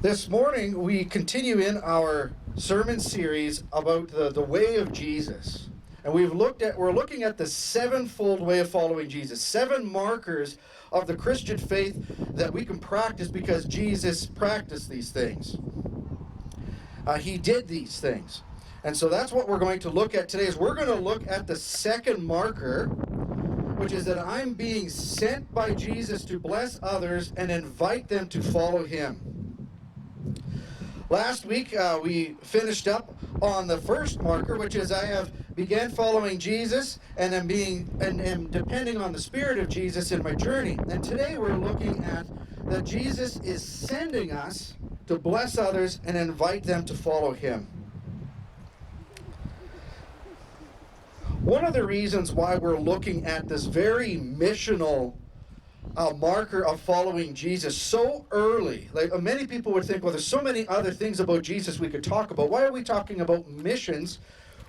This morning we continue in our sermon series about the way of Jesus. And we're looking at the sevenfold way of following Jesus. 7 markers of the Christian faith that we can practice because Jesus practiced these things. He did these things. And so that's what we're going to look at today. Is we're going to look at the second marker, which is that I'm being sent by Jesus to bless others and invite them to follow him. Last week, we finished up on the first marker, which is I have began following Jesus and am depending on the Spirit of Jesus in my journey. And today we're looking at that Jesus is sending us to bless others and invite them to follow him. One of the reasons why we're looking at this very missional marker of following Jesus so early. Like many people would think, well, there's so many other things about Jesus we could talk about. Why are we talking about missions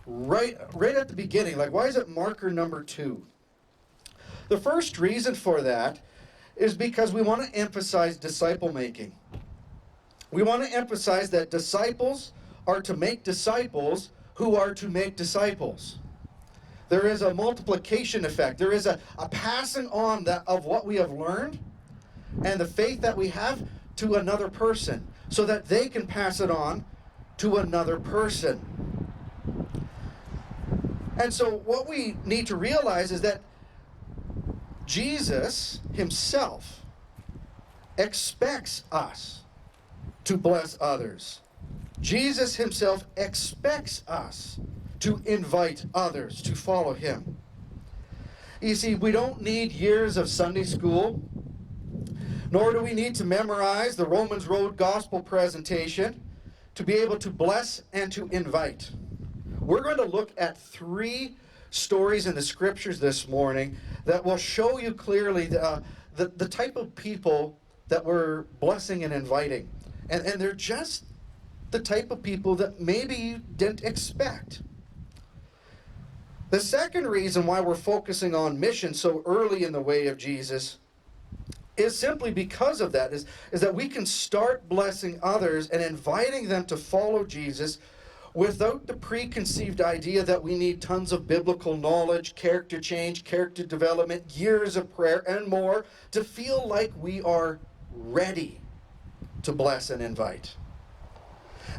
right at the beginning? Like, why is it marker number 2? The first reason for that is because we want to emphasize disciple making. We want to emphasize that disciples are to make disciples who are to make disciples. There is a multiplication effect. There is a passing on of what we have learned and the faith that we have to another person so that they can pass it on to another person. And so what we need to realize is that Jesus himself expects us to bless others. Jesus himself expects us to invite others to follow him. You see, we don't need years of Sunday school, nor do we need to memorize the Romans Road Gospel presentation to be able to bless and to invite. We're going to look at 3 stories in the scriptures this morning that will show you clearly the type of people that we're blessing and inviting. And they're just the type of people that maybe you didn't expect. The second reason why we're focusing on mission so early in the way of Jesus is simply because of that, is that we can start blessing others and inviting them to follow Jesus without the preconceived idea that we need tons of biblical knowledge, character change, character development, years of prayer, and more to feel like we are ready to bless and invite.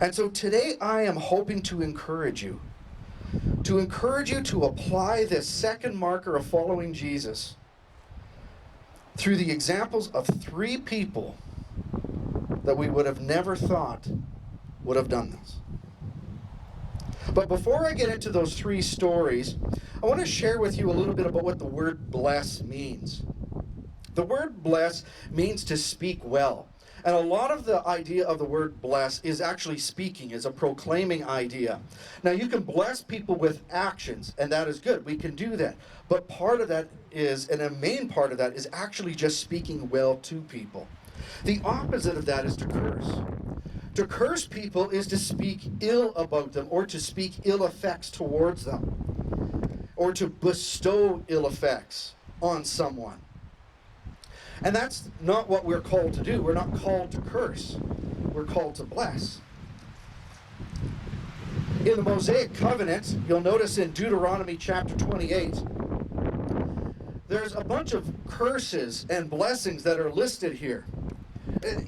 And so today I am hoping to encourage you to apply this second marker of following Jesus through the examples of 3 people that we would have never thought would have done this. But before I get into those 3 stories, I want to share with you a little bit about what the word bless means. The word bless means to speak well. And a lot of the idea of the word bless is actually speaking, is a proclaiming idea. Now, you can bless people with actions, and that is good. We can do that. But part of that is, and a main part of that, is actually just speaking well to people. The opposite of that is to curse. To curse people is to speak ill about them, or to speak ill effects towards them, or to bestow ill effects on someone. And that's not what we're called to do. We're not called to curse. We're called to bless. In the Mosaic Covenant, you'll notice in Deuteronomy chapter 28, there's a bunch of curses and blessings that are listed here.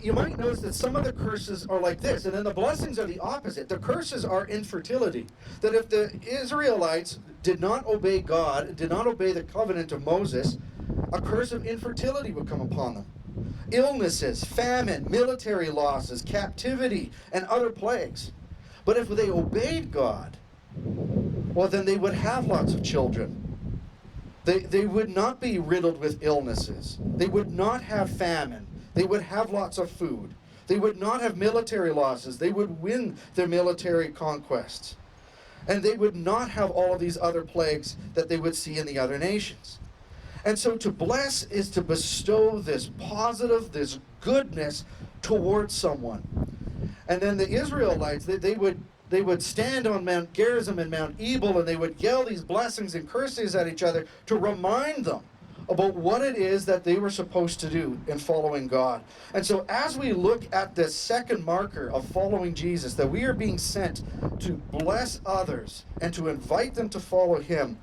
You might notice that some of the curses are like this, and then the blessings are the opposite. The curses are infertility. That if the Israelites did not obey God, did not obey the covenant of Moses, a curse of infertility would come upon them. Illnesses, famine, military losses, captivity, and other plagues. But if they obeyed God, well, then they would have lots of children. They would not be riddled with illnesses. They would not have famine. They would have lots of food. They would not have military losses. They would win their military conquests. And they would not have all of these other plagues that they would see in the other nations. And so to bless is to bestow this positive, this goodness towards someone. And then the Israelites, they would stand on Mount Gerizim and Mount Ebal, and they would yell these blessings and curses at each other to remind them about what it is that they were supposed to do in following God. And so as we look at this second marker of following Jesus, that we are being sent to bless others and to invite them to follow him,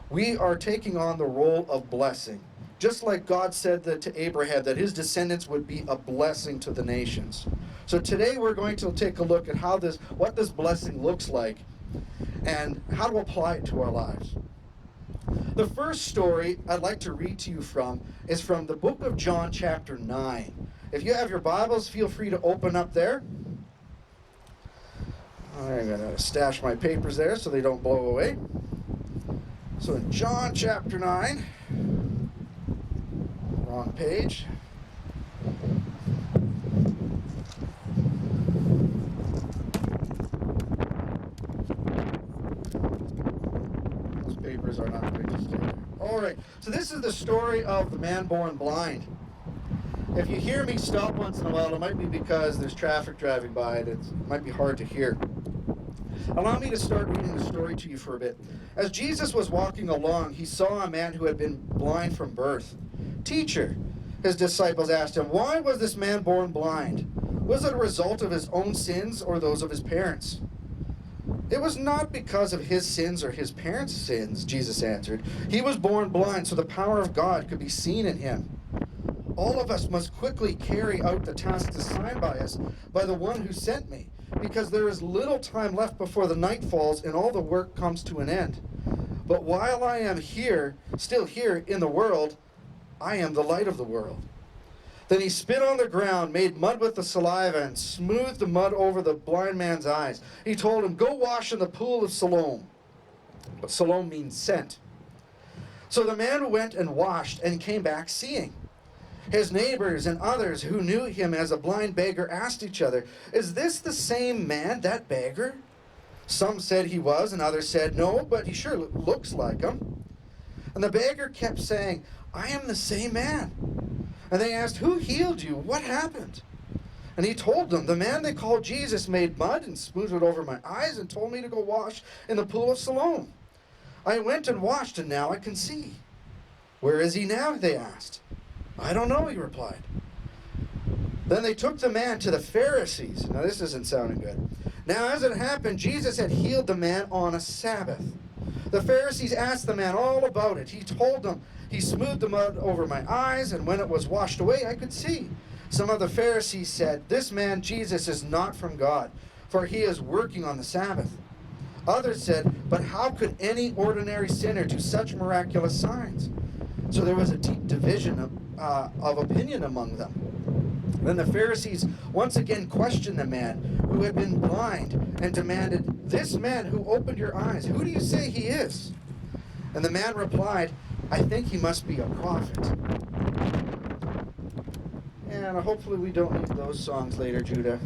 we are taking on the role of blessing. Just like God said that to Abraham, that his descendants would be a blessing to the nations. So today we're going to take a look at what this blessing looks like and how to apply it to our lives. The first story I'd like to read to you from is from the book of John chapter 9. If you have your Bibles, feel free to open up there. I'm going to stash my papers there so they don't blow away. So in John chapter 9, wrong page. Those papers are not registered. All right, so this is the story of the man born blind. If you hear me stop once in a while, it might be because there's traffic driving by and it might be hard to hear. Allow me to start reading the story to you for a bit. As Jesus was walking along, he saw a man who had been blind from birth. "Teacher," his disciples asked him, "why was this man born blind? Was it a result of his own sins or those of his parents?" "It was not because of his sins or his parents' sins," Jesus answered. "He was born blind so the power of God could be seen in him. All of us must quickly carry out the task assigned by us by the one who sent me, because there is little time left before the night falls and all the work comes to an end. But while I am still here in the world, I am the light of the world." Then he spit on the ground, made mud with the saliva, and smoothed the mud over the blind man's eyes. He told him, "Go wash in the pool of Siloam." But Siloam means sent. So the man went and washed and came back seeing. His neighbors and others who knew him as a blind beggar asked each other, "Is this the same man, that beggar?" Some said he was, and others said, "No, but he sure looks like him." And the beggar kept saying, "I am the same man." And they asked, "Who healed you? What happened?" And he told them, "The man they called Jesus made mud and smoothed it over my eyes and told me to go wash in the pool of Siloam. I went and washed, and now I can see." "Where is he now?" they asked. "I don't know," he replied. Then they took the man to the Pharisees. Now this isn't sounding good. Now as it happened, Jesus had healed the man on a Sabbath. The Pharisees asked the man all about it. He told them, "He smoothed the mud over my eyes, and when it was washed away, I could see." Some of the Pharisees said, "This man Jesus is not from God, for he is working on the Sabbath." Others said, "But how could any ordinary sinner do such miraculous signs?" So there was a deep division of opinion among them. Then the Pharisees once again questioned the man who had been blind and demanded, "This man who opened your eyes, who do you say he is?" And the man replied, "I think he must be a prophet." And hopefully we don't need those songs later, Judah.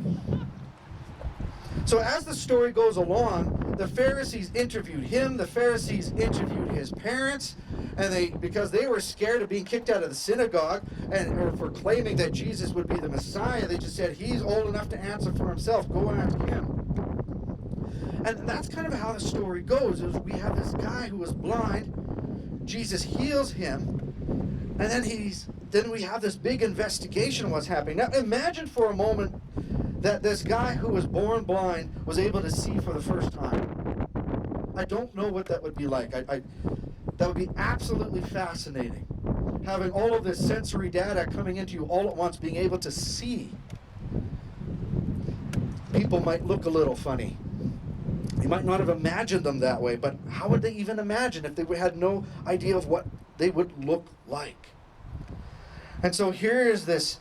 So as the story goes along, the Pharisees interviewed him, the Pharisees interviewed his parents, and because they were scared of being kicked out of the synagogue or for claiming that Jesus would be the Messiah, they just said, "He's old enough to answer for himself, go ask him." And that's kind of how the story goes, is we have this guy who was blind, Jesus heals him, and then we have this big investigation of what's happening. Now imagine for a moment that this guy who was born blind was able to see for the first time. I don't know what that would be like. That would be absolutely fascinating. Having all of this sensory data coming into you all at once, being able to see. People might look a little funny. You might not have imagined them that way, but how would they even imagine if they had no idea of what they would look like? And so here is this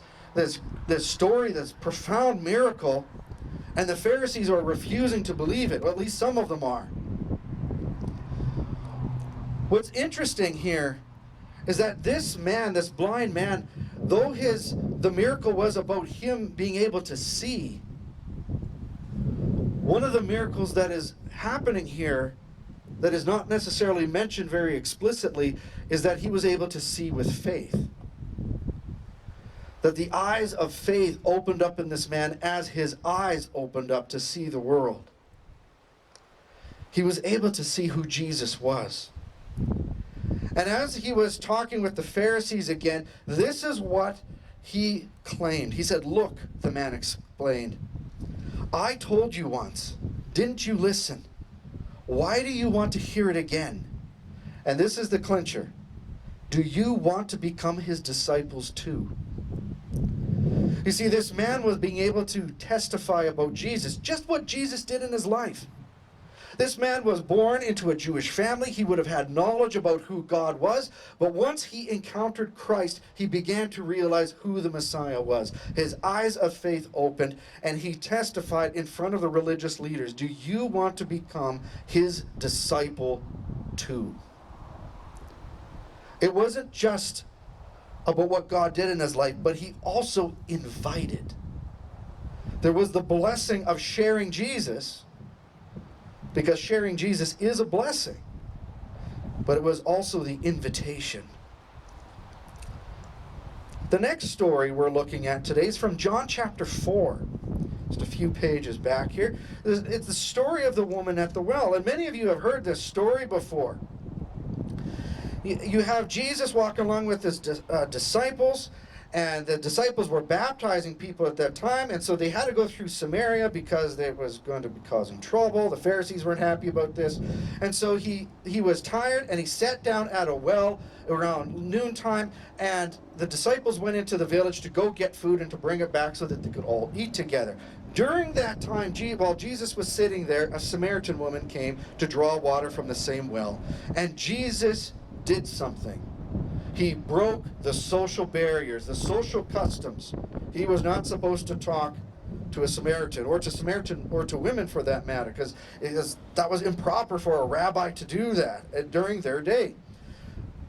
story, this profound miracle, and the Pharisees are refusing to believe it, or at least some of them are. What's interesting here is that this man, this blind man, though the miracle was about him being able to see, one of the miracles that is happening here that is not necessarily mentioned very explicitly is that he was able to see with faith. That the eyes of faith opened up in this man as his eyes opened up to see the world. He was able to see who Jesus was. And as he was talking with the Pharisees again, this is what he claimed. He said, "Look," the man explained, "I told you once. Didn't you listen? Why do you want to hear it again?" And this is the clincher. Do you want to become his disciples too? You see, this man was being able to testify about Jesus, just what Jesus did in his life. This man was born into a Jewish family. He would have had knowledge about who God was. But once he encountered Christ, he began to realize who the Messiah was. His eyes of faith opened, and he testified in front of the religious leaders, do you want to become his disciple too? It wasn't just about what God did in his life, but he also invited. There was the blessing of sharing Jesus, because sharing Jesus is a blessing, but it was also the invitation. The next story we're looking at today is from John chapter 4. Just a few pages back here. It's the story of the woman at the well, and many of you have heard this story before. You have Jesus walking along with his disciples, and the disciples were baptizing people at that time, and so they had to go through Samaria because they was going to be causing trouble. The Pharisees weren't happy about this, and so he was tired, and he sat down at a well around noontime, and the disciples went into the village to go get food and to bring it back so that they could all eat together. During that time, while Jesus was sitting there, a Samaritan woman came to draw water from the same well, and Jesus did something. He broke the social barriers, the social customs. He was not supposed to talk to a Samaritan, or to women for that matter, because that was improper for a rabbi to do that during their day.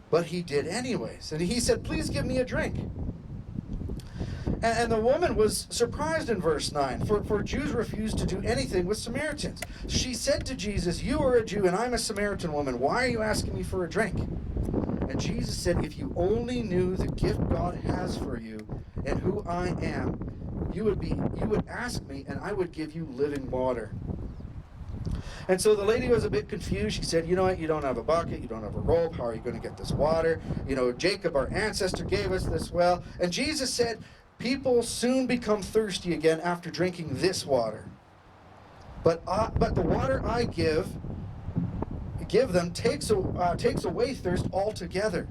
But he did anyways. And he said, "Please give me a drink." And the woman was surprised in verse 9, for Jews refused to do anything with Samaritans. She said to Jesus, "You are a Jew and I'm a Samaritan woman. Why are you asking me for a drink?" And Jesus said, "If you only knew the gift God has for you and who I am, you would ask me and I would give you living water." And so the lady was a bit confused. She said, "You know what? You don't have a bucket. You don't have a rope. How are you going to get this water? You know, Jacob, our ancestor, gave us this well." And Jesus said, "People soon become thirsty again after drinking this water. But the water I give them takes away thirst altogether.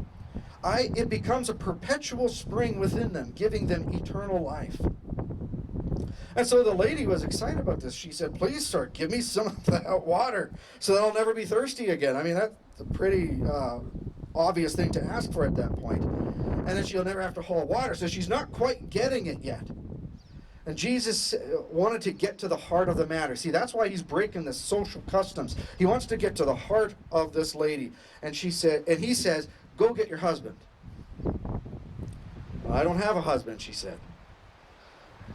It becomes a perpetual spring within them, giving them eternal life." And so the lady was excited about this. She said, "Please, sir, give me some of that water so that I'll never be thirsty again." I mean, that's a pretty obvious thing to ask for at that point. And then she'll never have to haul water. So she's not quite getting it yet. And Jesus wanted to get to the heart of the matter. See, that's why he's breaking the social customs. He wants to get to the heart of this lady. And he says, "Go get your husband." "I don't have a husband," she said.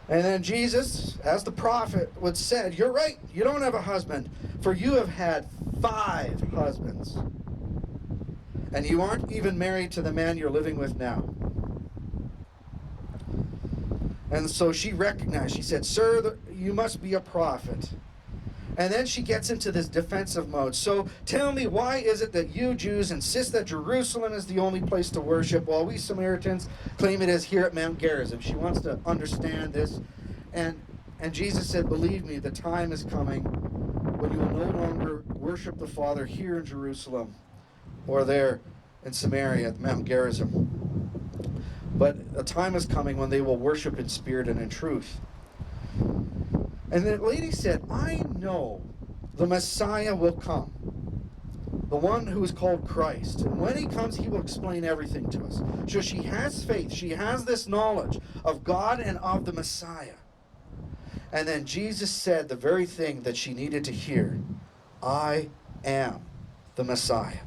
And then Jesus, as the prophet would said, "You're right, you don't have a husband, for you have had 5 husbands. And you aren't even married to the man you're living with now." And so she recognized, she said, "Sir, you must be a prophet." And then she gets into this defensive mode. "So tell me, why is it that you Jews insist that Jerusalem is the only place to worship, while we Samaritans claim it is here at Mount Gerizim?" She wants to understand this. And Jesus said, "Believe me, the time is coming when you will no longer worship the Father here in Jerusalem or there in Samaria at Mount Gerizim. But a time is coming when they will worship in spirit and in truth." And the lady said, "I know the Messiah will come, the one who is called Christ. And when he comes, he will explain everything to us." So she has faith. She has this knowledge of God and of the Messiah. And then Jesus said the very thing that she needed to hear: "I am the Messiah."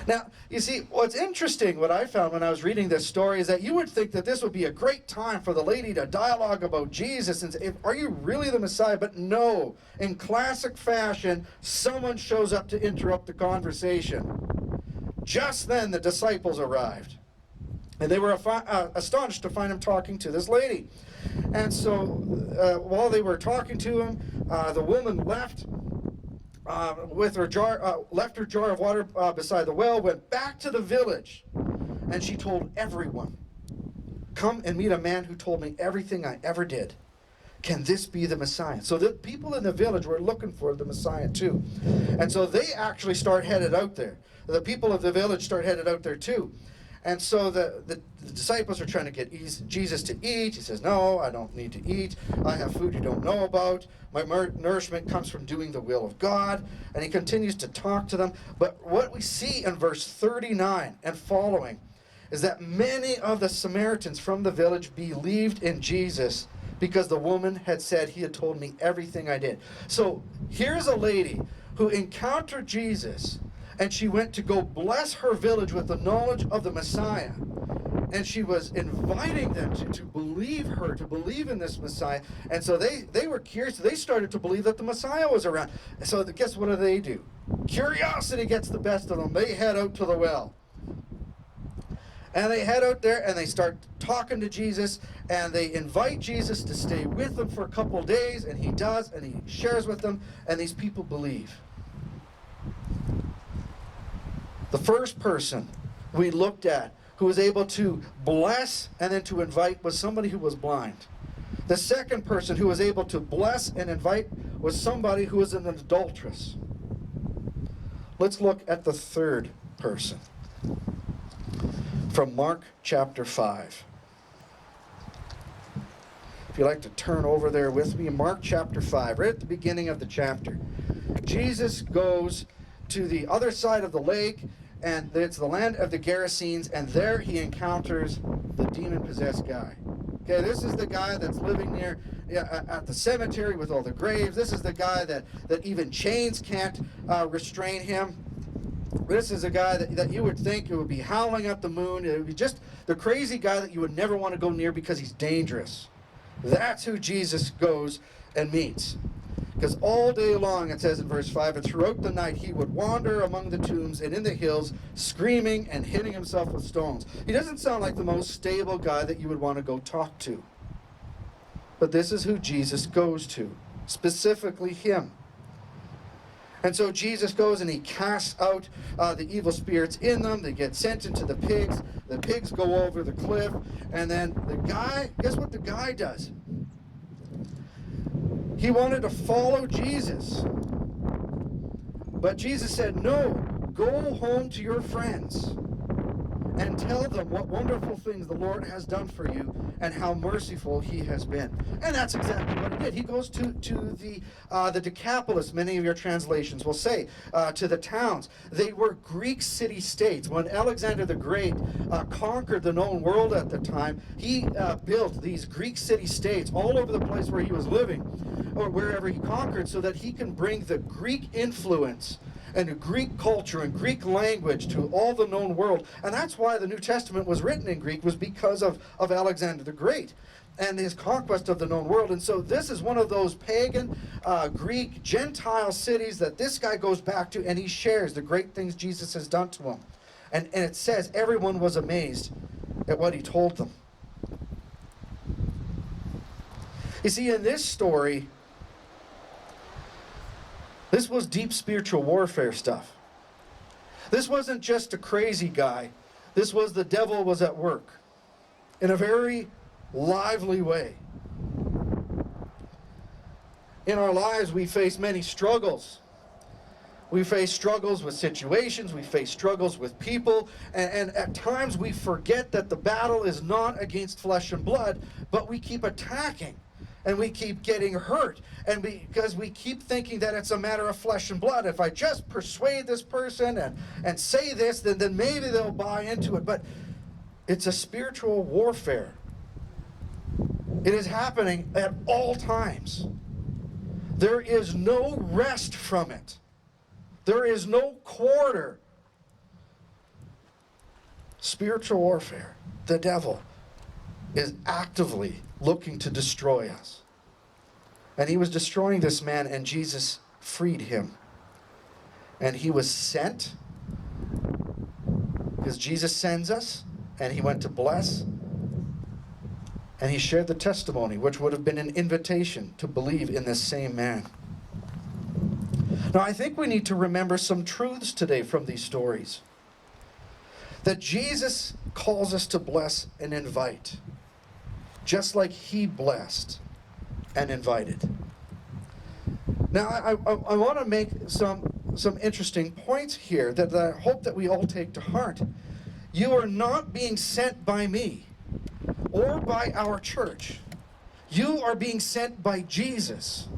Now, you see, what's interesting, what I found when I was reading this story, is that you would think that this would be a great time for the lady to dialogue about Jesus and say, "Are you really the Messiah?" But no, in classic fashion, someone shows up to interrupt the conversation. Just then, the disciples arrived. And they were astonished to find him talking to this lady. And so while they were talking to him, the woman left with her jar, left her jar of water beside the well, went back to the village, and she told everyone, "Come and meet a man who told me everything I ever did. Can this be the Messiah?" So the people in the village were looking for the Messiah too. And so they actually start headed out there. The people of the village start headed out there too. And so the disciples are trying to get Jesus to eat. He says, "No, I don't need to eat. I have food you don't know about. My nourishment comes from doing the will of God." And he continues to talk to them. But what we see in verse 39 and following is that many of the Samaritans from the village believed in Jesus because the woman had said, "He had told me everything I did." So here's a lady who encountered Jesus, and she went to go bless her village with the knowledge of the Messiah. And she was inviting them to believe her, to believe in this Messiah. And so they were curious. They started to believe that the Messiah was around. So guess what do? Curiosity gets the best of them. They head out to the well. And they head out there and they start talking to Jesus, and they invite Jesus to stay with them for a couple of days, and he does, and he shares with them, and these people believe. The first person we looked at who was able to bless and then to invite was somebody who was blind. The second person who was able to bless and invite was somebody who was an adulteress. Let's look at the third person. From Mark chapter 5. If you'd like to turn over there with me, Mark chapter 5, right at the beginning of the chapter. Jesus goes to the other side of the lake, and it's the land of the Gerasenes, and there he encounters the demon-possessed guy. Okay, this is the guy that's living near at the cemetery with all the graves. This is the guy that even chains can't restrain him. This is a guy that you would think it would be howling at the moon. It would be just the crazy guy that you would never want to go near because he's dangerous. That's who Jesus goes and meets. Because all day long, it says in verse 5, and throughout the night he would wander among the tombs and in the hills, screaming and hitting himself with stones. He doesn't sound like the most stable guy that you would want to go talk to. But this is who Jesus goes to, specifically him. And so Jesus goes and he casts out the evil spirits in them. They get sent into the pigs. The pigs go over the cliff. And then the guy, guess what the guy does? He wanted to follow Jesus. But Jesus said, "No, go home to your friends and tell them what wonderful things the Lord has done for you and how merciful he has been." And that's exactly what he did. He goes to the Decapolis, many of your translations will say, to the towns. They were Greek city-states. When Alexander the Great conquered the known world at the time, he built these Greek city-states all over the place where he was living, or wherever he conquered, so that he can bring the Greek influence and a Greek culture and Greek language to all the known world. And that's why the New Testament was written in Greek, was because of Alexander the Great and his conquest of the known world. And so this is one of those pagan, Greek, Gentile cities that this guy goes back to, and he shares the great things Jesus has done to him. And it says everyone was amazed at what he told them. You see, in this story, this was deep spiritual warfare stuff. This wasn't just a crazy guy. This was the devil was at work in a very lively way. In our lives, we face many struggles. We face struggles with situations. We face struggles with people. And at times we forget that the battle is not against flesh and blood, but we keep attacking. And we keep getting hurt, and because we keep thinking that it's a matter of flesh and blood. If I just persuade this person and say this, then maybe they'll buy into it. But it's a spiritual warfare. It is happening at all times. There is no rest from it. There is no quarter. Spiritual warfare. The devil is actively looking to destroy us. And he was destroying this man, and Jesus freed him. And he was sent, because Jesus sends us, and he went to bless, and he shared the testimony, which would have been an invitation to believe in this same man. Now, I think we need to remember some truths today from these stories. That Jesus calls us to bless and invite, just like he blessed and invited. Now, I want to make some interesting points here that I hope that we all take to heart. You are not being sent by me or by our church. You are being sent by Jesus.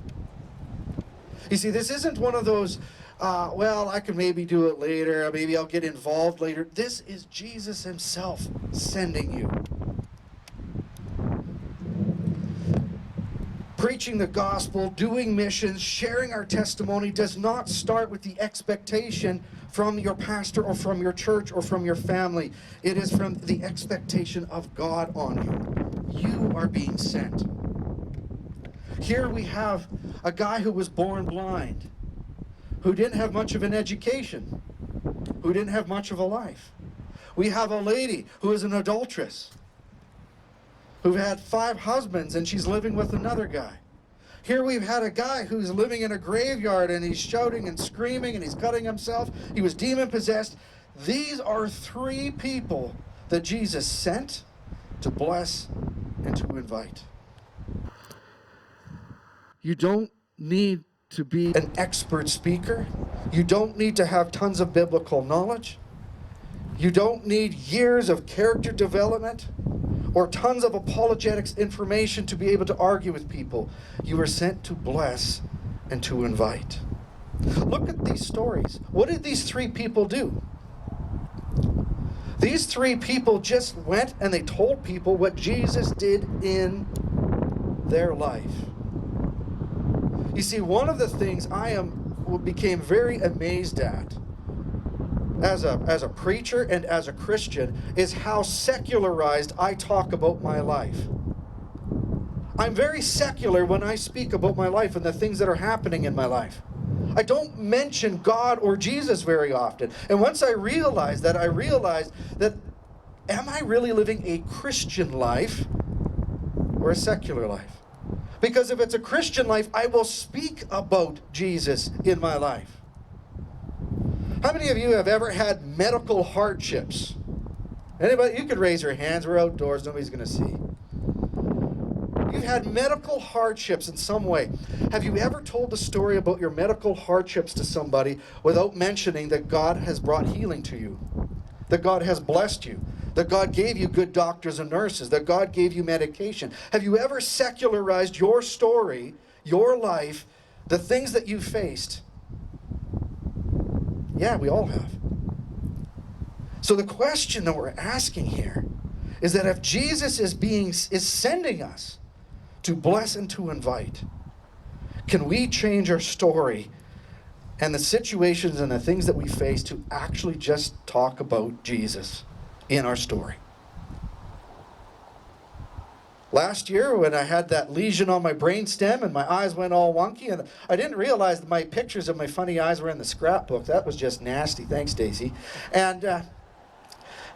You see, this isn't one of those, well, I can maybe do it later, maybe I'll get involved later. This is Jesus himself sending you. Preaching the gospel, doing missions, sharing our testimony does not start with the expectation from your pastor or from your church or from your family. It is from the expectation of God on you. You are being sent. Here we have a guy who was born blind, who didn't have much of an education, who didn't have much of a life. We have a lady who is an adulteress, who had 5 husbands and she's living with another guy. Here we've had a guy who's living in a graveyard and he's shouting and screaming and he's cutting himself. He was demon possessed. These are 3 people that Jesus sent to bless and to invite. You don't need to be an expert speaker. You don't need to have tons of biblical knowledge. You don't need years of character development or tons of apologetics information to be able to argue with people. You are sent to bless and to invite. Look at these stories. What did these 3 people do? These 3 people just went and they told people what Jesus did in their life. You see, one of the things became very amazed at as a preacher and as a Christian is how secularized I talk about my life. I'm very secular when I speak about my life and the things that are happening in my life. I don't mention God or Jesus very often. And once I realized that, am I really living a Christian life or a secular life? Because if it's a Christian life, I will speak about Jesus in my life. How many of you have ever had medical hardships? Anybody? You could raise your hands. We're outdoors. Nobody's going to see. You've had medical hardships in some way. Have you ever told the story about your medical hardships to somebody without mentioning that God has brought healing to you? That God has blessed you? That God gave you good doctors and nurses? That God gave you medication? Have you ever secularized your story, your life, the things that you faced? Yeah, we all have. So the question that we're asking here is that if Jesus is sending us to bless and to invite, can we change our story and the situations and the things that we face to actually just talk about Jesus in our story? Last year, when I had that lesion on my brainstem and my eyes went all wonky, and I didn't realize that my pictures of my funny eyes were in the scrapbook. That was just nasty. Thanks, Stacy. And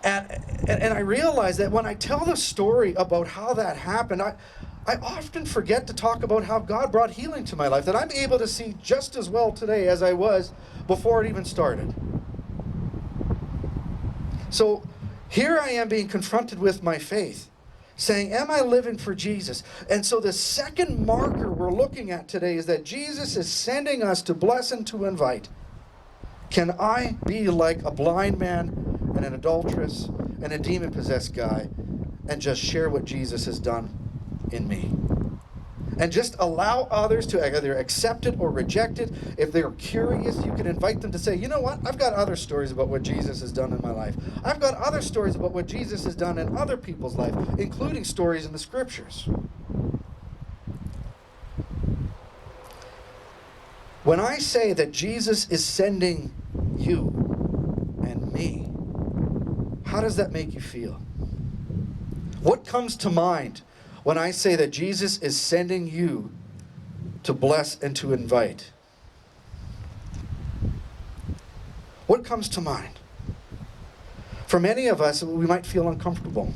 I realized that when I tell the story about how that happened, I often forget to talk about how God brought healing to my life, that I'm able to see just as well today as I was before it even started. So here I am being confronted with my faith, saying, am I living for Jesus? And so the second marker we're looking at today is that Jesus is sending us to bless and to invite. Can I be like a blind man and an adulteress and a demon-possessed guy and just share what Jesus has done in me? And just allow others to either accept it or reject it. If they're curious, you can invite them to say, you know what? I've got other stories about what Jesus has done in my life. I've got other stories about what Jesus has done in other people's life, including stories in the scriptures. When I say that Jesus is sending you and me, how does that make you feel? What comes to mind when I say that Jesus is sending you to bless and to invite? What comes to mind? For many of us, we might feel uncomfortable.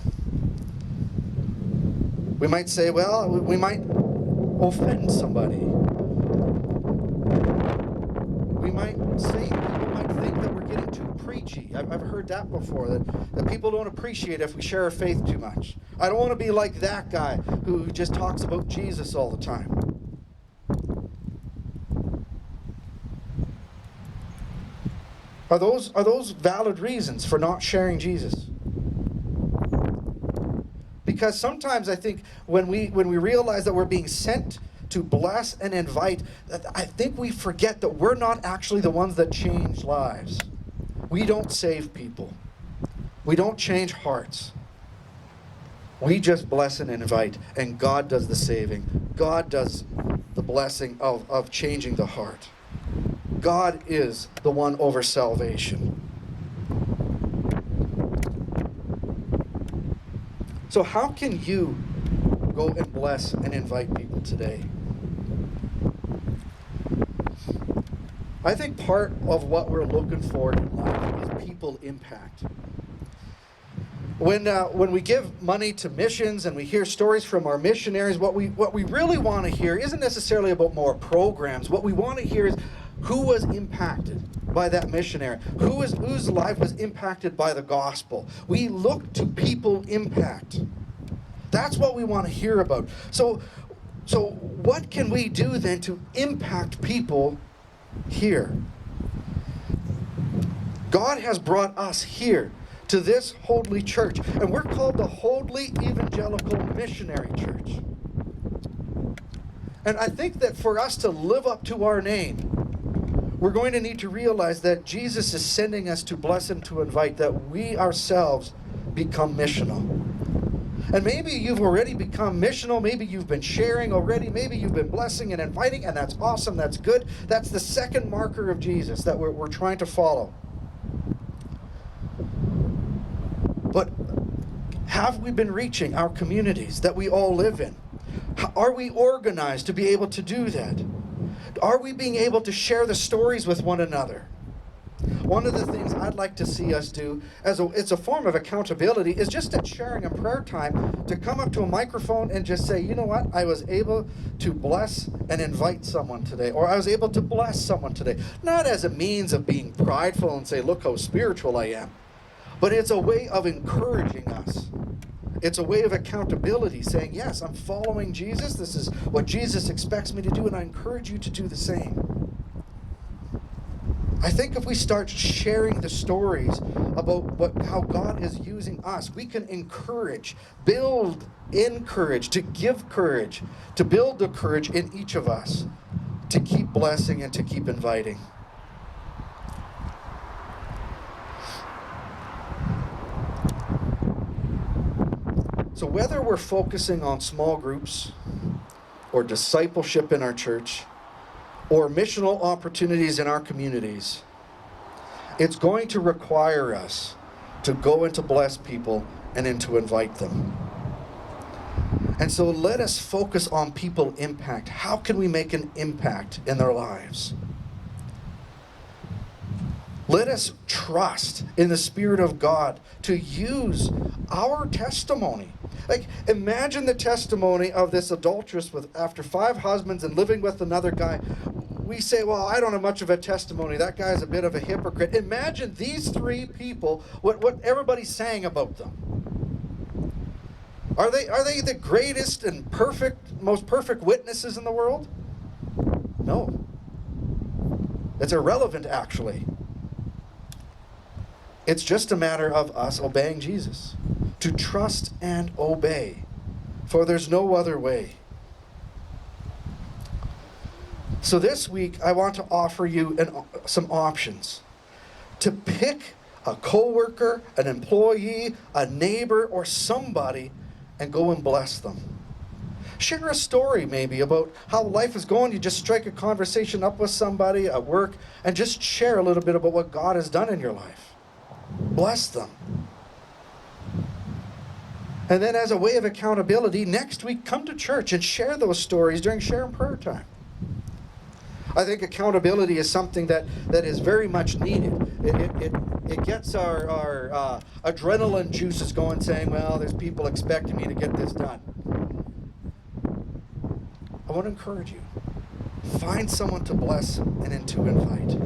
We might say, well, we might offend somebody. we might say, people might think that we're getting too preachy. I've heard that before, that people don't appreciate if we share our faith too much. I don't want to be like that guy who just talks about Jesus all the time. Are those valid reasons for not sharing Jesus? Because sometimes I think when we realize that we're being sent to bless and invite, I think we forget that we're not actually the ones that change lives. We don't save people. We don't change hearts. We just bless and invite, and God does the saving. God does the blessing of changing the heart. God is the one over salvation. So how can you go and bless and invite people today? I think part of what we're looking for in life is people impact. When we give money to missions and we hear stories from our missionaries, what we really want to hear isn't necessarily about more programs. What we want to hear is who was impacted by that missionary, whose life was impacted by the gospel. We look to people impact. That's what we want to hear about. So what can we do then to impact people here? God has brought us here to this Hoadley Church, and we're called the Hoadley Evangelical Missionary Church. And I think that for us to live up to our name, we're going to need to realize that Jesus is sending us to bless and to invite, that we ourselves become missional. And maybe you've already become missional, maybe you've been sharing already, maybe you've been blessing and inviting, and that's awesome, that's good. That's the second marker of Jesus that we're trying to follow. But have we been reaching our communities that we all live in? Are we organized to be able to do that? Are we being able to share the stories with one another? One of the things I'd like to see us do, it's a form of accountability, is just at sharing a prayer time to come up to a microphone and just say, you know what, I was able to bless and invite someone today, or I was able to bless someone today. Not as a means of being prideful and say, look how spiritual I am, but it's a way of encouraging us. It's a way of accountability, saying, yes, I'm following Jesus. This is what Jesus expects me to do, and I encourage you to do the same. I think if we start sharing the stories about how God is using us, we can encourage, build in courage, to give courage, to build the courage in each of us, to keep blessing and to keep inviting. So whether we're focusing on small groups or discipleship in our church or missional opportunities in our communities, it's going to require us to go and to bless people and then to invite them. And so let us focus on people impact. How can we make an impact in their lives? Let us trust in the Spirit of God to use our testimony. Like, imagine the testimony of this adulteress after 5 husbands and living with another guy. We say, well, I don't have much of a testimony. That guy's a bit of a hypocrite. Imagine these 3 people, what everybody's saying about them. Are they the greatest and most perfect witnesses in the world? No. It's irrelevant, actually. It's just a matter of us obeying Jesus. To trust and obey, for there's no other way. So this week, I want to offer you some options. To pick a coworker, an employee, a neighbor, or somebody, and go and bless them. Share a story maybe about how life is going. You just strike a conversation up with somebody at work, and just share a little bit about what God has done in your life. Bless them. And then as a way of accountability, next week, come to church and share those stories during share and prayer time. I think accountability is something that is very much needed. It gets our adrenaline juices going, saying, well, there's people expecting me to get this done. I want to encourage you. Find someone to bless and then to invite.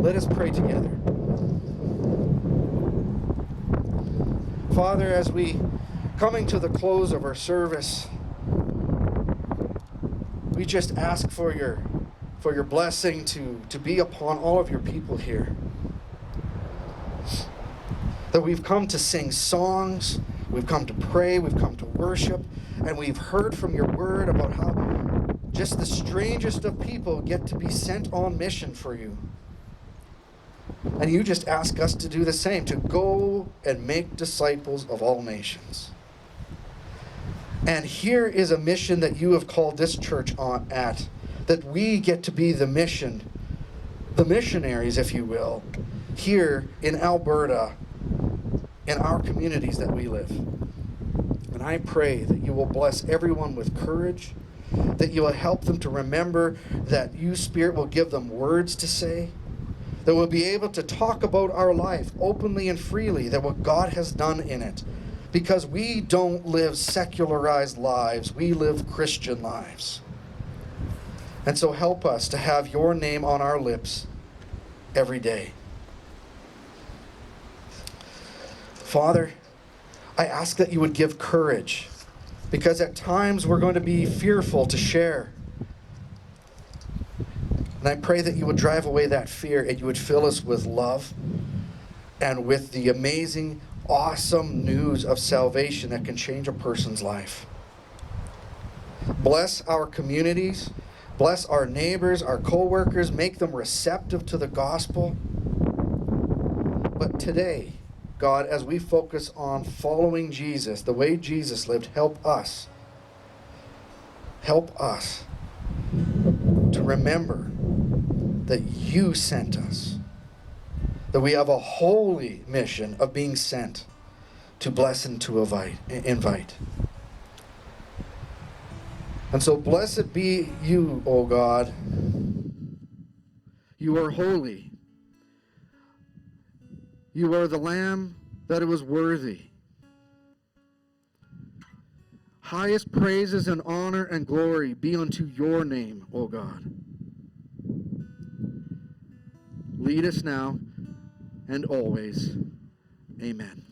Let us pray together. Father, as we coming to the close of our service, we just ask for your blessing to be upon all of your people here. That we've come to sing songs, we've come to pray, we've come to worship, and we've heard from your word about how just the strangest of people get to be sent on mission for you. And you just ask us to do the same, to go and make disciples of all nations. And here is a mission that you have called this church on at, that we get to be the mission, the missionaries, if you will, here in Alberta, in our communities that we live. And I pray that you will bless everyone with courage, that you will help them to remember that you, Spirit, will give them words to say, that we'll be able to talk about our life openly and freely, that what God has done in it. Because we don't live secularized lives, we live Christian lives. And so help us to have your name on our lips every day. Father, I ask that you would give courage, because at times we're going to be fearful to share. And I pray that you would drive away that fear and you would fill us with love and with the amazing, awesome news of salvation that can change a person's life. Bless our communities, bless our neighbors, our co-workers, make them receptive to the gospel. But today, God, as we focus on following Jesus, the way Jesus lived, help us to remember that you sent us, that we have a holy mission of being sent to bless and to invite. And so blessed be you, O God. You are holy. You are the Lamb that was worthy. Highest praises and honor and glory be unto your name, O God. Lead us now and always. Amen.